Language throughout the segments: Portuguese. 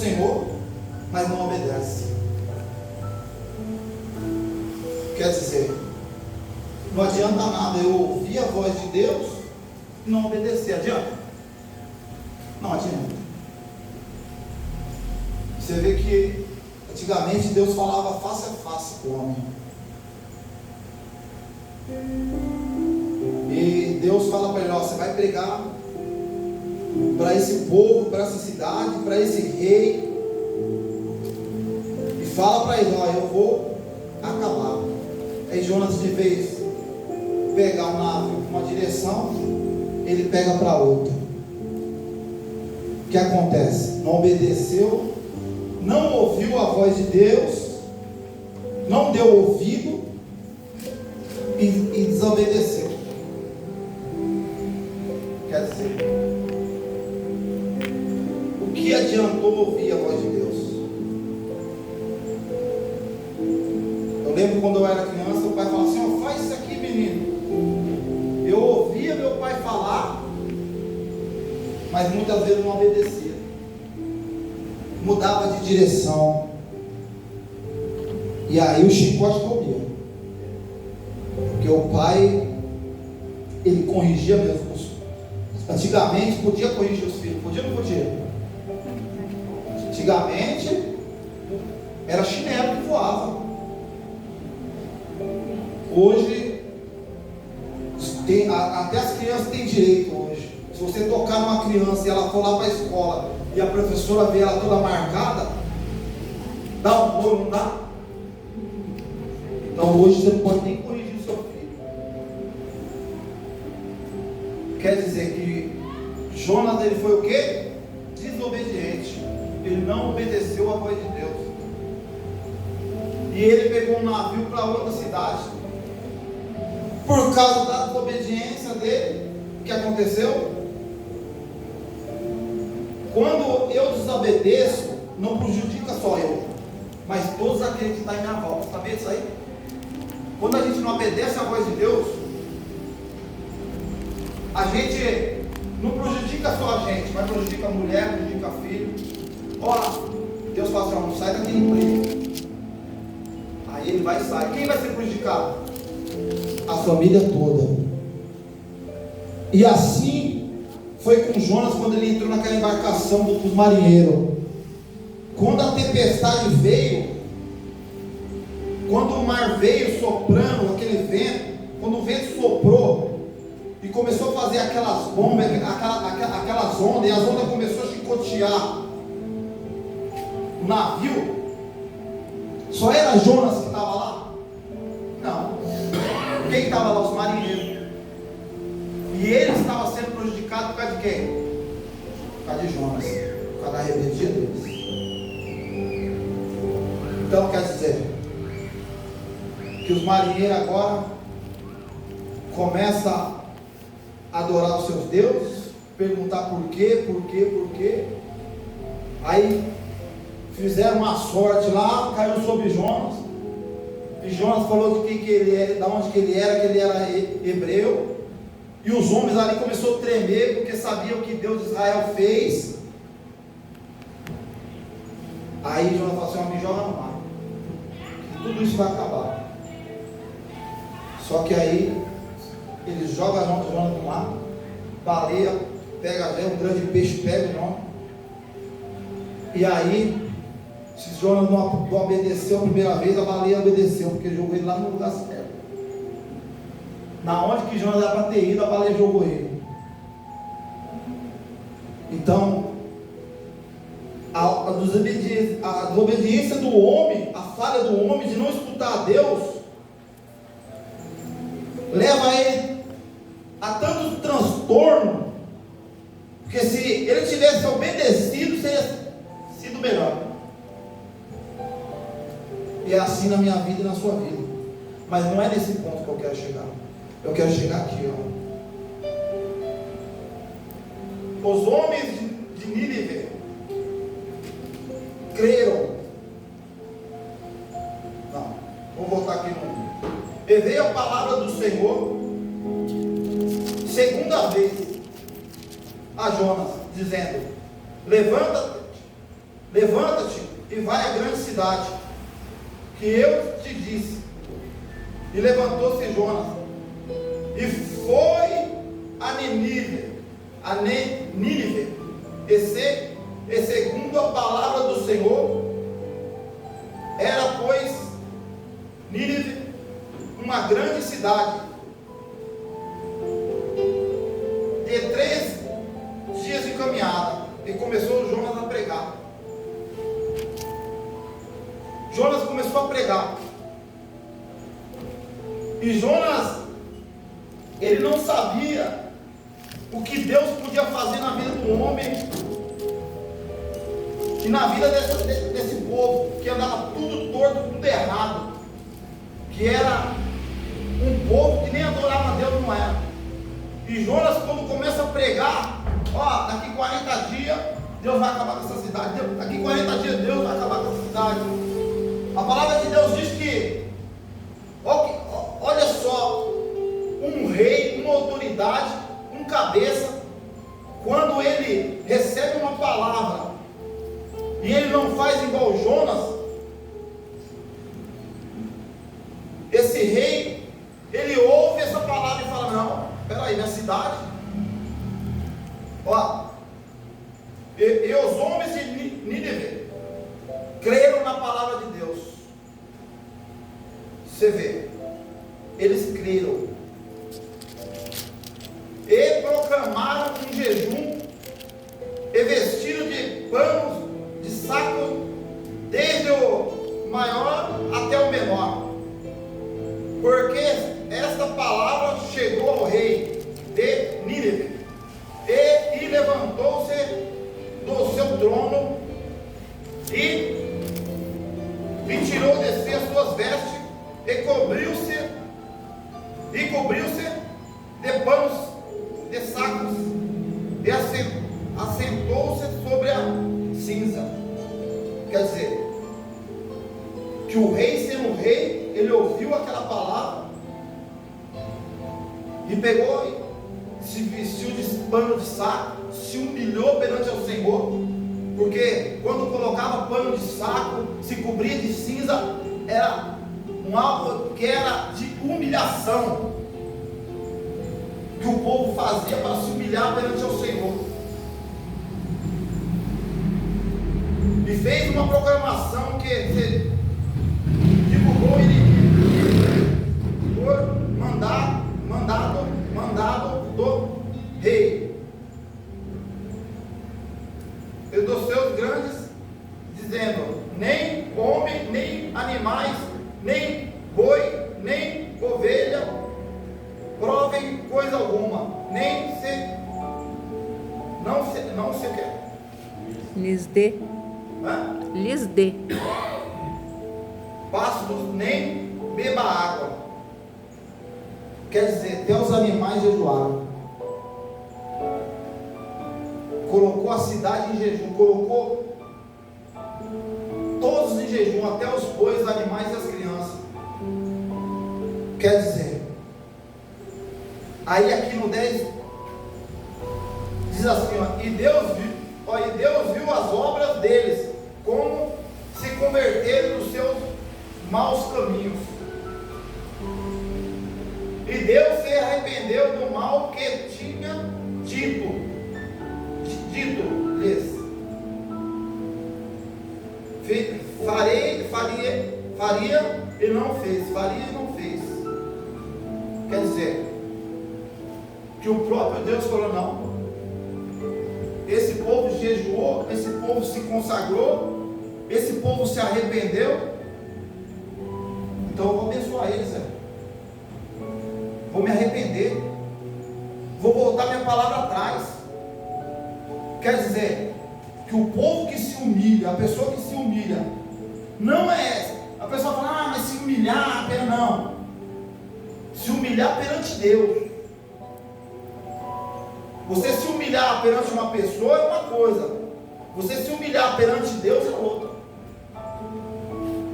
Senhor, mas não obedece. Quer dizer, não adianta nada eu ouvir a voz de Deus e não obedecer. Adianta? Não adianta. Você vê que antigamente Deus falava face a face com o homem. E Deus fala para ele: ó, você vai pregar para esse povo, para essa cidade, para esse rei, e fala para ele: ó, eu vou acabar. Aí Jonas, de vez pegar um navio para uma direção, ele pega para outra. O que acontece? Não obedeceu, não ouviu a voz de Deus, não deu ouvido e desobedeceu. Quer dizer, o que adiantou ouvir a voz de Deus? Eu lembro quando eu era criança, o pai falava assim: ó, faz isso aqui, menino. Eu ouvia meu pai falar, mas muitas vezes não obedecia, mudava de direção, e aí o chicote comia, porque o pai, ele corrigia mesmo. Antigamente podia corrigir os filhos, podia ou não podia? Antigamente era chinelo que voava. Hoje até as crianças têm direito hoje. Se você tocar numa criança e ela for lá para a escola e a professora vê ela toda marcada, dá um couro, não dá? Então hoje você não pode nem corrigir o seu filho. Quer dizer que Jonas, ele foi o quê? Desobediente. Ele não obedeceu a voz de Deus. E ele pegou um navio para outra cidade. Por causa da desobediência dele, o que aconteceu? Quando eu desobedeço, não prejudica só eu, mas todos aqueles que estão em minha volta. Sabia disso aí? Quando a gente não obedece a voz de Deus, a gente não prejudica só a gente, mas prejudica a mulher, prejudica filho. Ora, Deus fala assim: ó, não sai daquele emprego. Aí ele vai sair. Quem vai ser prejudicado? A família toda. E assim foi com Jonas quando ele entrou naquela embarcação dos marinheiros. Quando a tempestade veio, quando o mar veio soprando, aquele vento, quando o vento soprou e começou a fazer aquelas bombas, aquelas ondas, e as ondas começaram a chicotear o navio, só era Jonas que estava lá? Não. Quem estava lá? Os marinheiros. E ele estava sendo prejudicado por causa de quem? Por causa de Jonas, por causa da rebeldia deles. Então quer dizer que os marinheiros agora começam a adorar os seus deuses, perguntar por quê. Aí fizeram uma sorte lá, caiu sobre Jonas. E Jonas falou de que ele era, de onde que ele era hebreu. E os homens ali começaram a tremer, porque sabiam o que Deus de Israel fez. Aí Jonas falou assim: me joga no mar, que tudo isso vai acabar. Só que aí eles jogam Jonas no mar, baleia pega um grande peixe, pega o Jonas. E aí, se Jonas não obedeceu a primeira vez, a baleia obedeceu, porque jogou ele lá no lugar certo. Na onde que Jonas era para ter ido, a baleia jogou ele. Então, a desobediência do homem, a falha do homem de não escutar a Deus, leva ele a tanto transtorno, porque se ele tivesse obedecido, seria sido melhor. E é assim na minha vida e na sua vida. Mas não é nesse ponto que eu quero chegar. Eu quero chegar aqui, ó. Os homens de Nínive creram. Não, vou voltar aqui no. E veio a palavra do Senhor segunda vez a Jonas, dizendo: levanta-te, levanta-te e vai à grande cidade, que eu te disse. E levantou-se Jonas, e foi a Nínive, e segundo a palavra do Senhor, era, pois, Nínive uma grande cidade, de 3 dias de caminhada. E começou Jonas a pregar. Jonas começou a pregar. E Jonas, ele não sabia o que Deus podia fazer na vida do homem e na vida desse povo, que andava tudo torto, tudo errado, que era um povo que nem adorava a Deus, não era. E Jonas, quando começa a pregar, ó, daqui 40 dias Deus vai acabar com essa cidade, daqui 40 dias Deus vai acabar com essa cidade. A palavra de Deus diz que, olha só, um rei, uma autoridade, um cabeça, quando ele recebe uma palavra e ele não faz igual Jonas, esse rei, ele ouve essa palavra e fala: não, peraí, minha cidade, ó, e os homens de Nínive creram na palavra de Deus. Você vê, eles creram e proclamaram um jejum e vestiram de panos de saco, desde o maior até o menor, porque esta palavra chegou ao rei de Nínive, e levantou-se do seu trono e tirou de si as suas vestes e cobriu-se de panos de sacos e assentou-se sobre a cinza. Quer dizer, que o rei, sendo rei, ele ouviu aquela palavra e pegou e se vestiu de pano de saco, se humilhou perante ao Senhor, porque quando colocava pano de saco, se cobria de cinza, era um algo que era de humilhação, que o povo fazia para se humilhar perante ao Senhor. E fez uma proclamação que se divulgou por mandado do rei e dos seus grandes, dizendo: nem homem, nem animais, nem boi, nem ovelha provem coisa alguma, nem se não se quer. Lhes dê. Hã? Lhes dê. Pastos, nem beba água. Quer dizer, até os animais jejuaram. Colocou a cidade em jejum, colocou todos em jejum, até os bois, os animais e as crianças. Quer dizer, aí aqui no 10 diz assim, ó, e Deus viu as obras deles, como se converteram dos seus maus caminhos, e Deus se arrependeu do mal que tinha dito-lhes: faria e não fez, faria e não fez. Quer dizer, que o próprio Deus falou: não, esse povo jejuou, esse povo se consagrou, esse povo se arrependeu, então eu vou abençoar eles, vou me arrepender, vou voltar minha palavra atrás. Quer dizer, que o povo que se humilha, a pessoa que se humilha, não é a pessoa fala: mas se humilhar, não, se humilhar perante Deus. Você se humilhar perante uma pessoa é uma coisa, você se humilhar perante Deus é outra.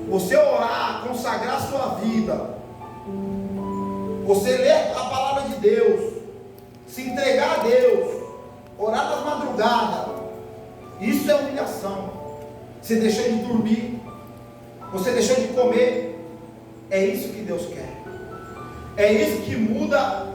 Você orar, consagrar a sua vida, você ler a palavra de Deus, se entregar a Deus, orar nas madrugadas, isso é humilhação. você deixou de dormir, você deixou de comer. É isso que Deus quer. É isso que muda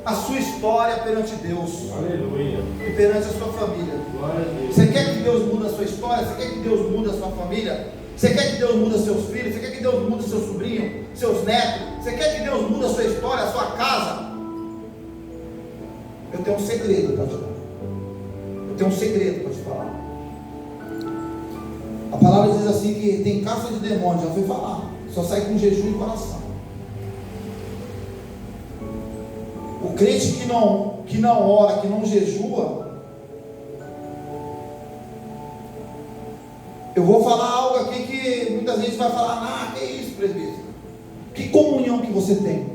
a sua história perante Deus. Aleluia. E perante a sua família. Glória a Deus. Você quer que Deus mude a sua história? Você quer que Deus mude a sua família? Você quer que Deus mude seus filhos? Você quer que Deus mude seu sobrinho, seus netos? Você quer que Deus mude a sua história, a sua casa? Eu tenho um segredo para te falar. Eu tenho um segredo para te falar. A palavra diz assim que tem caça de demônios, já fui falar. Só sai com jejum e coração. O crente que não ora, que não jejua, eu vou falar algo aqui que muitas vezes vai falar, que é isso, presbítero? Que comunhão que você tem?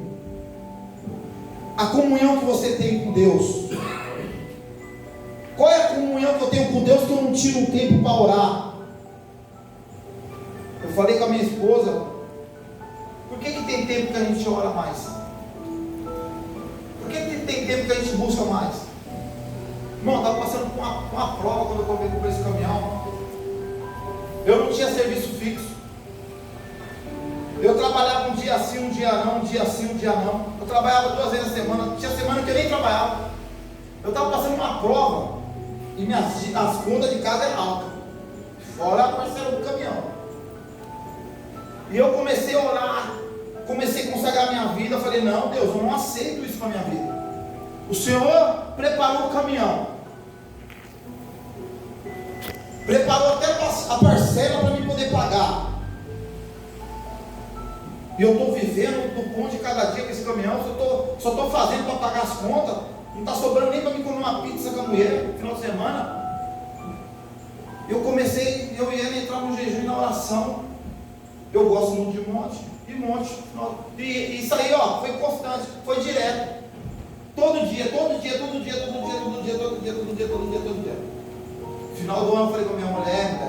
A comunhão que você tem com Deus. Qual é a comunhão que eu tenho com Deus que eu não tiro um tempo para orar? Eu falei com a minha esposa, por que tem tempo que a gente ora mais? Por que tem tempo que a gente busca mais? Irmão, eu estava passando por uma prova quando eu comprei esse caminhão. Eu não tinha serviço fixo. Eu trabalhava um dia sim, um dia não, um dia sim, um dia não. Eu trabalhava 2 vezes na semana. Tinha semana que eu nem trabalhava. Eu estava passando uma prova e as contas de casa eram altas, fora a parcela do caminhão. E eu comecei a orar, comecei a consagrar minha vida. Eu falei, não, Deus, eu não aceito isso para minha vida. O Senhor preparou o caminhão, preparou até a parcela para mim poder pagar. E eu estou vivendo do pão de cada dia com esse caminhão. Só estou fazendo para pagar as contas. Não está sobrando nem para mim comer uma pizza com a mulher no final de semana. Eu ia entrar no jejum e na oração. Eu gosto muito de monte. E isso aí, foi constante, foi direto. Todo dia. No final do ano eu falei com a minha mulher,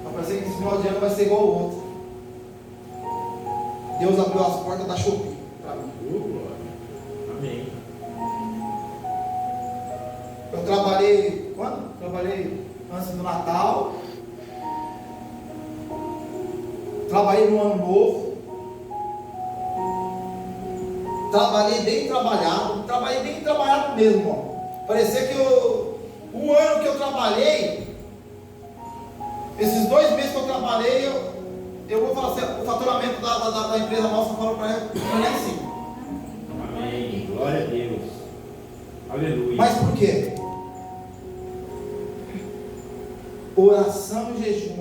vai parecer que esse final de ano vai ser igual ao outro. Deus abriu as portas da Shopee para mim. Amém. Eu trabalhei, quando? Trabalhei antes do Natal. Trabalhei no Ano Novo. Trabalhei bem trabalhado mesmo, irmão. Parecia que o ano que eu trabalhei, esses 2 meses que eu trabalhei, eu vou falar assim, o faturamento da empresa nossa falou para ela, não é assim. Amém. Glória a Deus. Aleluia. Mas por quê? Oração e jejum.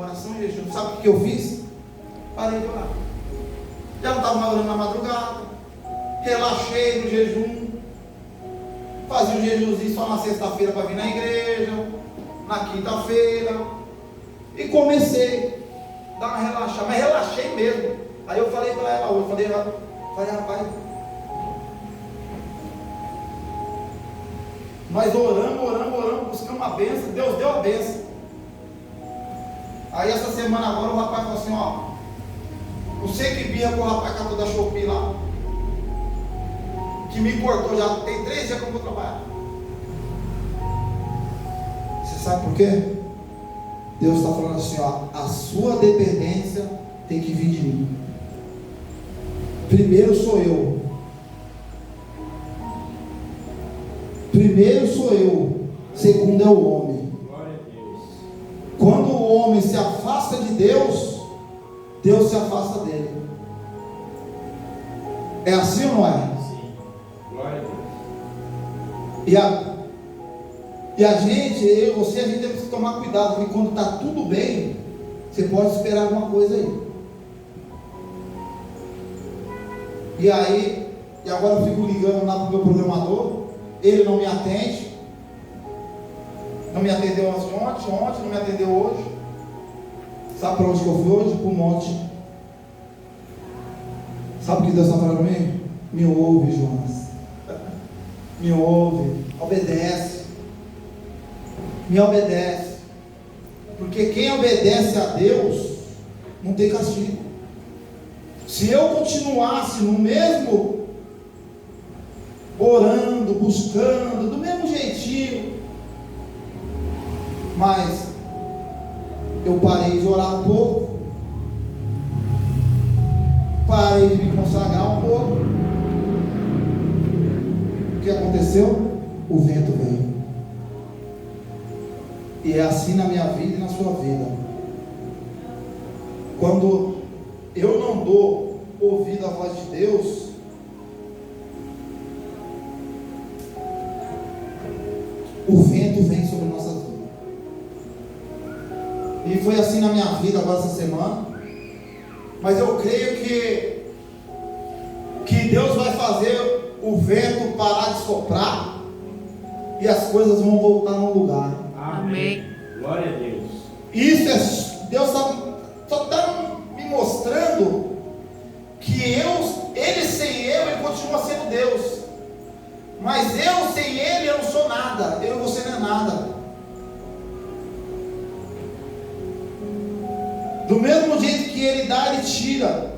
Sabe o que eu fiz? Parei de orar. Já não estava mais orando na madrugada. Relaxei no jejum. Fazia um jejumzinho só na sexta-feira para vir na igreja. Na quinta-feira. E comecei a dar uma relaxada. Mas relaxei mesmo. Aí eu falei para ela hoje. Falei, rapaz. Nós oramos, buscamos a bênção. Deus deu a bênção. Aí essa semana agora o rapaz falou assim, não sei que birra com o rapaz que da Shopee lá, que me cortou, já tem 3 dias que eu vou trabalhar. Você sabe por quê? Deus está falando assim, a sua dependência tem que vir de mim. Primeiro sou eu. Segundo é o homem. Glória a Deus. Quando o homem se afasta de Deus, Deus se afasta dele. É assim ou não é? Sim. Glória a Deus. E a gente, eu, você, a gente tem que tomar cuidado, porque quando está tudo bem, você pode esperar alguma coisa aí. E agora eu fico ligando lá para o meu programador, ele não me atende. Não me atendeu ontem, não me atendeu hoje. Sabe para onde que eu fui hoje? Para o monte. Sabe o que Deus está falando para mim? Me ouve, Jonas. Me ouve. Obedece. Me obedece. Porque quem obedece a Deus não tem castigo. Se eu continuasse no mesmo, orando, buscando, do mesmo jeitinho, mas eu parei de orar um pouco, parei de me consagrar um pouco. O que aconteceu? O vento veio. E é assim na minha vida e na sua vida. Quando eu não dou ouvido à voz de Deus, o vento vem sobre nossas vidas. E foi assim na minha vida agora essa semana. Mas eu creio que Deus vai fazer o vento parar de soprar e as coisas vão voltar no lugar. Amém. Glória a Deus. Isso é, Deus só está me mostrando que Ele sem eu, Ele continua sendo Deus. Mas eu sem Ele, eu não sou nada. Eu e você não é nada. Do mesmo jeito que Ele dá, Ele tira.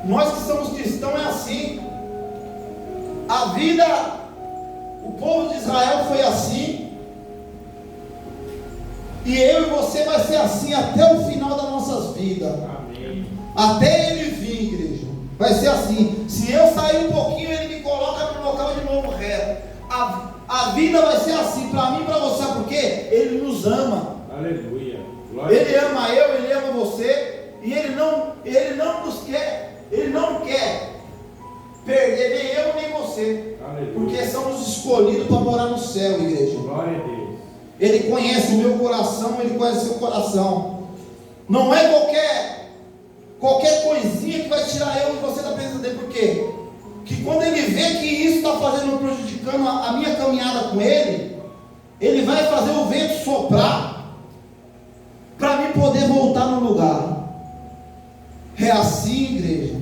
Nós que somos cristãos é assim. A vida, o povo de Israel foi assim. E eu e você vai ser assim até o final das nossas vidas. Amém. Até Ele vir, igreja. Vai ser assim. Se eu sair um pouquinho, Ele me coloca no local de novo reto. A vida vai ser assim para mim e para você. Sabe por quê? Ele nos ama. Aleluia. Glória Ele ama eu, Ele ama você. E Ele não nos quer. Ele não quer perder nem eu nem você. Aleluia. Porque somos escolhidos para morar no céu, igreja. Glória a Deus. Ele conhece o meu coração, Ele conhece o seu coração. Não é qualquer coisinha que vai tirar eu e você da presença dele. Por quê? Que quando Ele vê que isso está fazendo, prejudicando a minha caminhada com Ele, Ele vai fazer o vento soprar para mim poder voltar no lugar. É assim, igreja?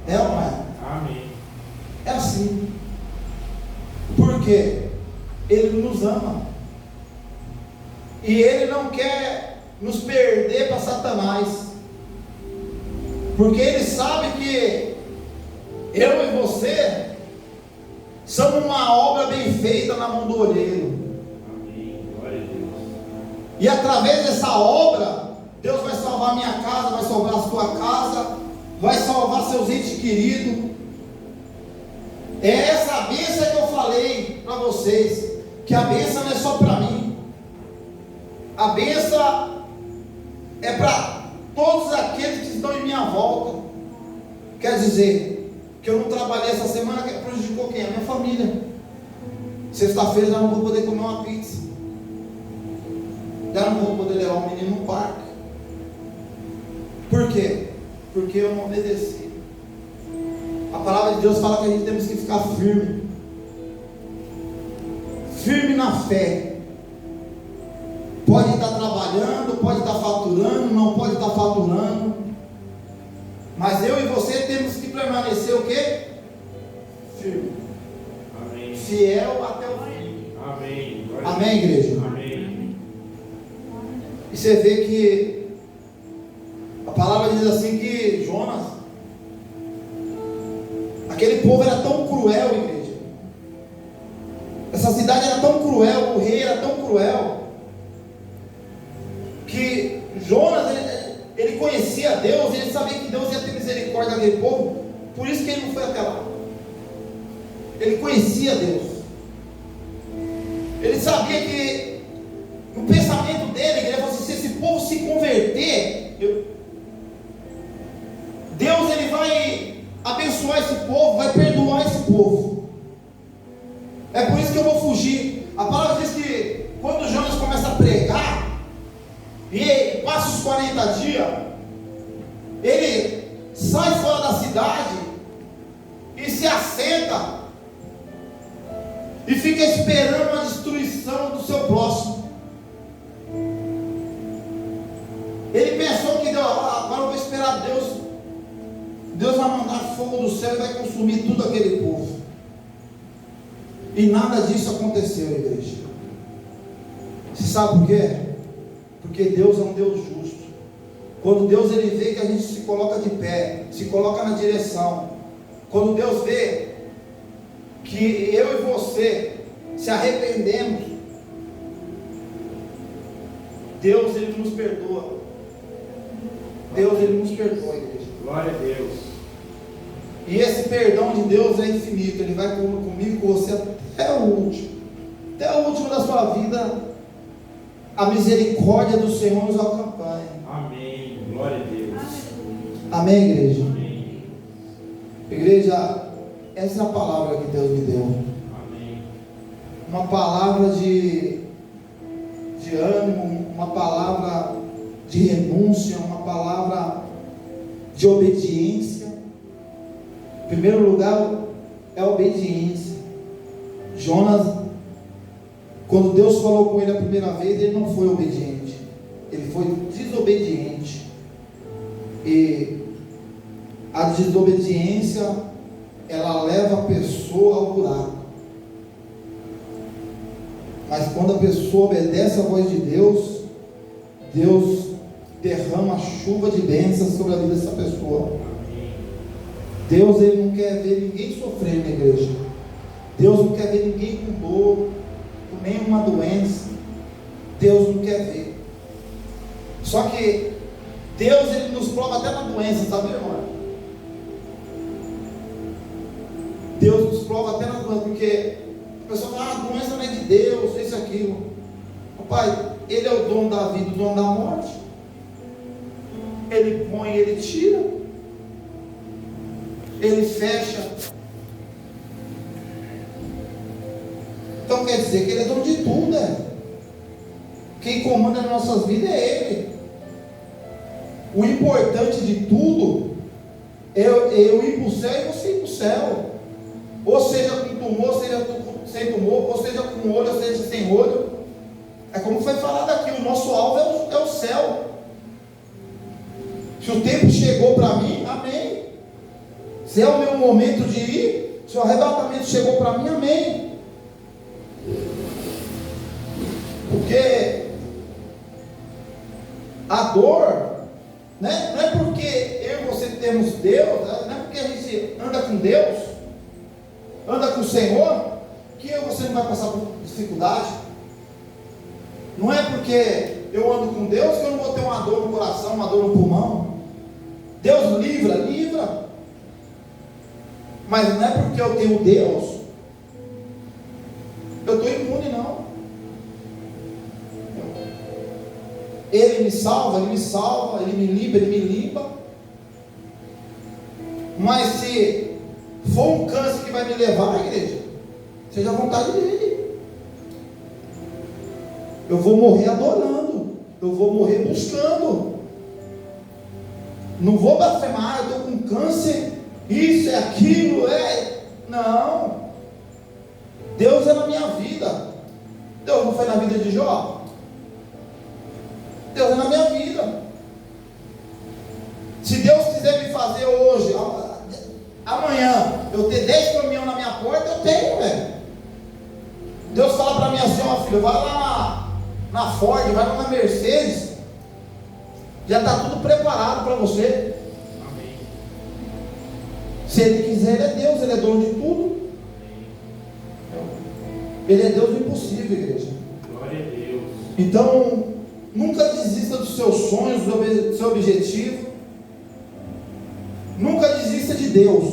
É ou não é? Amém. É assim. Por quê? Ele nos ama. E Ele não quer nos perder para Satanás. Porque Ele sabe que eu e você somos uma obra bem feita na mão do olheiro. Amém. Glória a Deus. E através dessa obra, Deus vai salvar a minha casa, vai salvar a sua casa, vai salvar seus entes queridos. É essa bênção que eu falei para vocês, que a bênção não é só para mim. A bênção é para todos aqueles que estão em minha volta. Quer dizer, que eu não trabalhei essa semana, que prejudicou quem? A minha família. Sexta-feira já não vou poder comer uma pizza. Já não vou poder levar o menino no parque. Por quê? Porque eu não obedeci. A palavra de Deus fala que a gente temos que ficar firme. Firme na fé. Pode estar trabalhando, pode estar faturando, não pode estar faturando. Mas eu e você temos que permanecer o quê? Firme. Amém. Fiel até o fim. Amém. Glória a Amém, Deus. igreja? Amém. E você vê que a palavra diz assim que Jonas, aquele povo era tão cruel, igreja. Essa cidade era tão cruel, o rei era tão cruel, que Jonas, ele conhecia Deus, ele sabia que Deus ia ter misericórdia daquele povo, por isso que ele não foi até lá. Ele conhecia Deus. Ele sabia que no pensamento dele, ele falou assim: se esse povo se converter, Deus ele vai abençoar esse povo, vai perdoar esse povo. É por isso que eu vou fugir. A palavra diz que quando Jonas começa a pregar, e passa os 40 dias, ele sai fora da cidade e se assenta e fica esperando a destruição do seu próximo. Ele pensou que agora eu vou esperar Deus. Deus vai mandar fogo do céu e vai consumir tudo aquele povo. E nada disso aconteceu, igreja. Você sabe por quê? Porque Deus é um Deus justo. Quando Deus ele vê que a gente se coloca de pé, se coloca na direção, quando Deus vê que eu e você se arrependemos, Deus, Ele nos perdoa. Deus, Ele nos perdoa, igreja. Glória a Deus. E esse perdão de Deus é infinito. Ele vai comigo e com você até o último. Até o último da sua vida. A misericórdia do Senhor nos acompanha. Amém. Glória a Deus. Amém, igreja? Amém. Igreja, essa é a palavra que Deus me deu. Amém. Uma palavra de ânimo, uma palavra de renúncia, uma palavra de obediência. Em primeiro lugar, é a obediência. Jonas, quando Deus falou com ele a primeira vez, ele não foi obediente, ele foi desobediente. E a desobediência, ela leva a pessoa ao buraco. Mas quando a pessoa obedece à voz de Deus, Deus derrama a chuva de bênçãos sobre a vida dessa pessoa. Deus, Ele não quer ver ninguém sofrendo na igreja. Deus não quer ver ninguém com dor, com nenhuma doença. Deus não quer ver. Só que Deus, Ele nos prova até na doença, sabe, irmão? Deus nos prova até na doença, porque a pessoa fala, a doença não é de Deus, isso e aquilo. Pai, Ele é o dono da vida, o dono da morte. Ele põe, Ele tira. Ele fecha. Então quer dizer que Ele é dono de tudo, né? Quem comanda as nossas vidas é Ele. O importante de tudo é eu ir para o céu e você ir para o céu. Ou seja com tumor, seja sem tumor, ou seja com olho, ou seja sem olho. É como foi falado aqui, o nosso alvo é o céu. Se o tempo chegou para mim, amém. Se é o meu momento de ir, se o arrebatamento chegou para mim, amém. Porque a dor, né, não é porque eu e você temos Deus, não é porque a gente anda com Deus, anda com o Senhor, que eu e você não vai passar por dificuldade. Não é porque eu ando com Deus que eu não vou ter uma dor no coração, uma dor no pulmão. Deus livra. Mas não é porque eu tenho Deus, eu estou imune, não. Ele me salva, Ele me limpa. Mas se for um câncer que vai me levar à igreja, seja a vontade dele. Eu vou morrer adorando, eu vou morrer buscando. Não vou blasfemar, eu estou com câncer, isso é aquilo, não. Deus é na minha vida. Deus não foi na vida de Jó? Deus é na minha vida. Se Deus quiser me fazer hoje, amanhã, eu ter 10 caminhões na minha porta, eu tenho, velho. Deus fala para mim assim, ó filho, vai lá na Ford, vai lá na Mercedes, já está tudo preparado para você. Amém. Se Ele quiser, Ele é Deus, Ele é dono de tudo. Ele é Deus do impossível, igreja. Glória a Deus. Então, nunca desista dos seus sonhos, do seu objetivo. Nunca desista de Deus,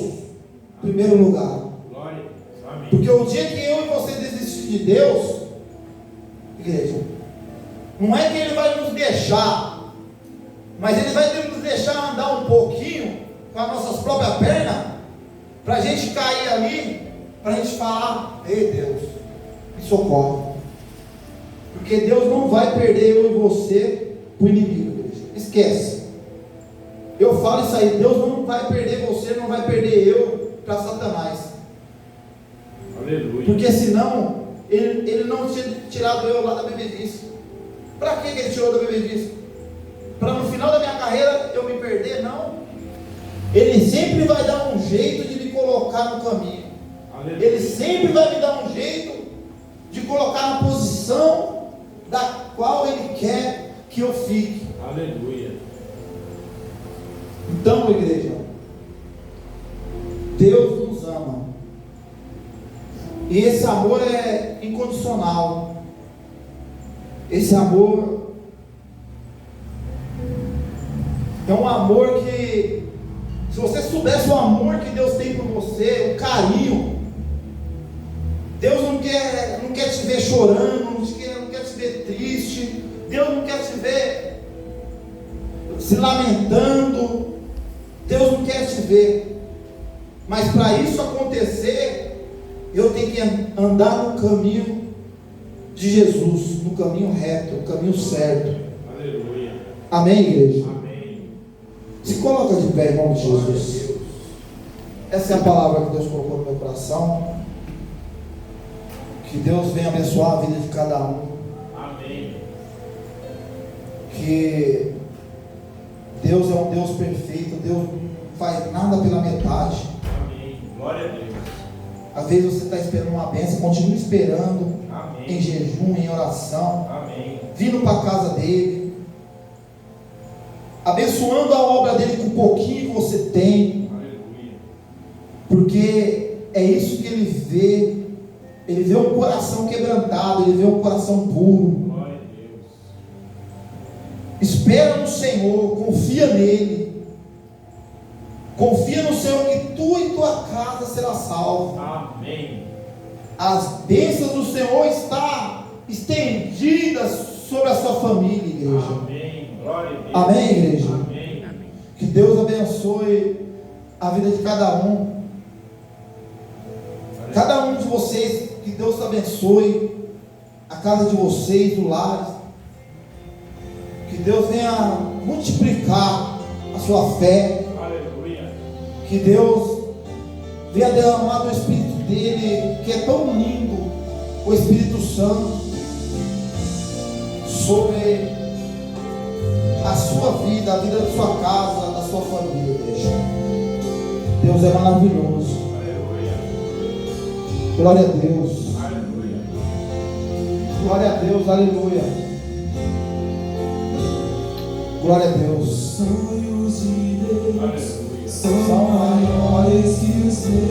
em primeiro lugar. Glória a Deus. Amém. Porque o dia que eu e você desistir de Deus, igreja, não é que Ele vai nos deixar, mas Ele vai nos deixar andar um pouquinho com as nossas próprias pernas, para a gente cair ali, para a gente falar, ei Deus, me socorre. Porque Deus não vai perder eu e você para o inimigo, igreja. Esquece. Eu falo isso aí, Deus não vai perder você, não vai perder eu para Satanás. Aleluia. Porque senão, ele não tinha tirado eu lá da bebedice. Para que ele tirou da bebedice? Para no final da minha carreira eu me perder? Não. Ele sempre vai dar um jeito de me colocar no caminho. Aleluia. Ele sempre vai me dar um jeito de colocar na posição da qual Ele quer que eu fique. Aleluia. Então, igreja, Deus nos ama. E esse amor é incondicional. Esse amor É um amor que, se você soubesse o amor que Deus tem por você, o carinho, Deus não quer te ver chorando, não quer te ver triste, Deus não quer te ver se lamentando, Deus não quer te ver. Mas para isso acontecer, eu tenho que andar no caminho de Jesus, no caminho reto, no caminho certo. Aleluia. Amém, igreja? Amém. Se coloca de pé em nome de Glória a Jesus. Deus. Essa é a palavra que Deus colocou no meu coração. Que Deus venha abençoar a vida de cada um. Amém. Que Deus é um Deus perfeito. Deus não faz nada pela metade. Amém. Glória a Deus. Às vezes você está esperando uma bênção, continue esperando. Amém. Em jejum, em oração, Amém. vindo para a casa dele, abençoando a obra dele com o pouquinho que você tem, Aleluia. porque é isso que ele vê um coração quebrantado, ele vê um coração puro. Glória a Deus. Espera no Senhor, confia nele, confia no Senhor que tu e tua casa será salvo. Amém. As bênçãos do Senhor estão estendidas sobre a sua família, igreja. Amém. Glória a Deus. Amém, igreja? Amém. Que Deus abençoe a vida de cada um. Cada um de vocês, que Deus abençoe a casa de vocês, do lar. Que Deus venha multiplicar a sua fé. Aleluia. Que Deus venha derramar do Espírito dele, que é tão lindo, o Espírito Santo, sobre a sua vida, a vida da sua casa, da sua família, igreja. Deus é maravilhoso. Aleluia. Glória a Deus. Aleluia. Glória a Deus, aleluia. Glória a Deus. Sonhos de Deus Aleluia. são maiores que os seus.